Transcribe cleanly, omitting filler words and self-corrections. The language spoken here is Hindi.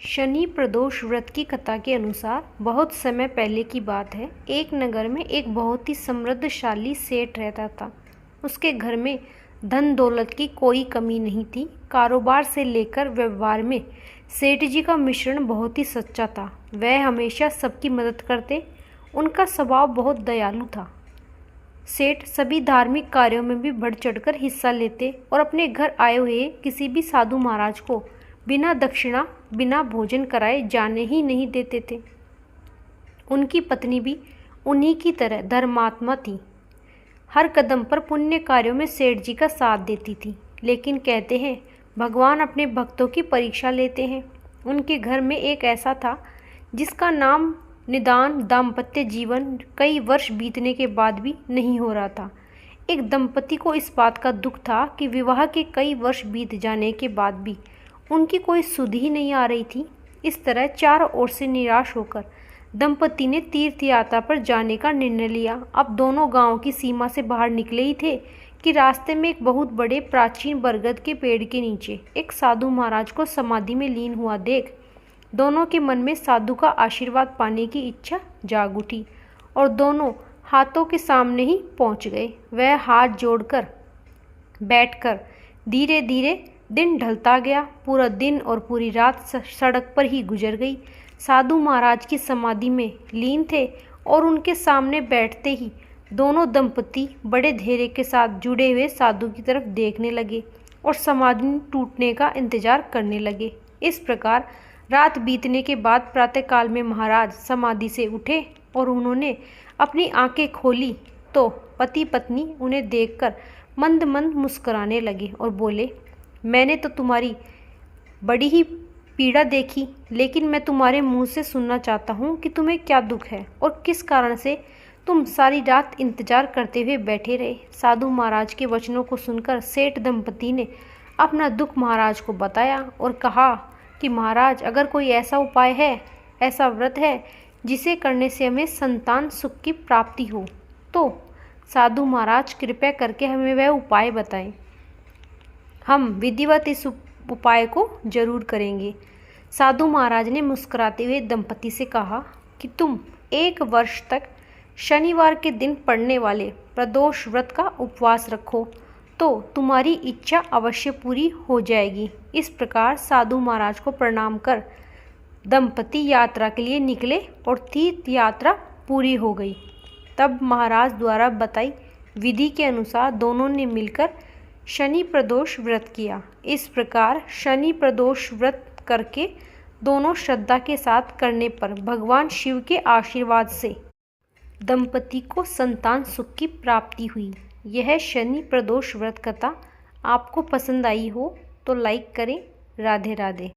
शनि प्रदोष व्रत की कथा के अनुसार बहुत समय पहले की बात है। एक नगर में एक बहुत ही समृद्धशाली सेठ रहता था। उसके घर में धन दौलत की कोई कमी नहीं थी। कारोबार से लेकर व्यवहार में सेठ जी का मिश्रण बहुत ही सच्चा था। वह हमेशा सबकी मदद करते। उनका स्वभाव बहुत दयालु था। सेठ सभी धार्मिक कार्यों में भी बढ़ चढ़कर हिस्सा लेते और अपने घर आए हुए किसी भी साधु महाराज को बिना दक्षिणा बिना भोजन कराए जाने ही नहीं देते थे। उनकी पत्नी भी उन्हीं की तरह धर्मात्मा थी। हर कदम पर पुण्य कार्यों में सेठ जी का साथ देती थी। लेकिन कहते हैं भगवान अपने भक्तों की परीक्षा लेते हैं। उनके घर में एक ऐसा था जिसका नाम निदान दाम्पत्य जीवन कई वर्ष बीतने के बाद भी नहीं हो रहा था। एक दंपति को इस बात का दुख था कि विवाह के कई वर्ष बीत जाने के बाद भी उनकी कोई सुध ही नहीं आ रही थी। इस तरह चारों ओर से निराश होकर दंपति ने तीर्थ यात्रा पर जाने का निर्णय लिया। अब दोनों गांव की सीमा से बाहर निकले ही थे कि रास्ते में एक बहुत बड़े प्राचीन बरगद के पेड़ के नीचे एक साधु महाराज को समाधि में लीन हुआ देख दोनों के मन में साधु का आशीर्वाद पाने की इच्छा जाग उठी और दोनों हाथों के सामने ही पहुंच गए। वह हाथ जोड़कर बैठकर धीरे धीरे दिन ढलता गया। पूरा दिन और पूरी रात सड़क पर ही गुजर गई। साधु महाराज की समाधि में लीन थे और उनके सामने बैठते ही दोनों दंपति बड़े धैर्य के साथ जुड़े हुए साधु की तरफ देखने लगे और समाधि टूटने का इंतजार करने लगे। इस प्रकार रात बीतने के बाद प्रातःकाल में महाराज समाधि से उठे और उन्होंने अपनी आंखें खोली तो पति पत्नी उन्हें देखकर मंद मंद मुस्कुराने लगे और बोले, मैंने तो तुम्हारी बड़ी ही पीड़ा देखी, लेकिन मैं तुम्हारे मुंह से सुनना चाहता हूँ कि तुम्हें क्या दुख है और किस कारण से तुम सारी रात इंतजार करते हुए बैठे रहे। साधु महाराज के वचनों को सुनकर सेठ दंपति ने अपना दुख महाराज को बताया और कहा कि महाराज, अगर कोई ऐसा उपाय है, ऐसा व्रत है जिसे करने से हमें संतान सुख की प्राप्ति हो, तो साधु महाराज कृपया करके हमें वह उपाय बताएं। हम विधिवत इस उपाय को जरूर करेंगे। साधु महाराज ने मुस्कुराते हुए दंपति से कहा कि तुम 1 वर्ष तक शनिवार के दिन पड़ने वाले प्रदोष व्रत का उपवास रखो तो तुम्हारी इच्छा अवश्य पूरी हो जाएगी। इस प्रकार साधु महाराज को प्रणाम कर दंपति यात्रा के लिए निकले और तीर्थ यात्रा पूरी हो गई। तब महाराज द्वारा बताई विधि के अनुसार दोनों ने मिलकर शनि प्रदोष व्रत किया। इस प्रकार शनि प्रदोष व्रत करके दोनों श्रद्धा के साथ करने पर भगवान शिव के आशीर्वाद से दंपति को संतान सुख की प्राप्ति हुई। यह शनि प्रदोष व्रत कथा आपको पसंद आई हो तो लाइक करें। राधे राधे।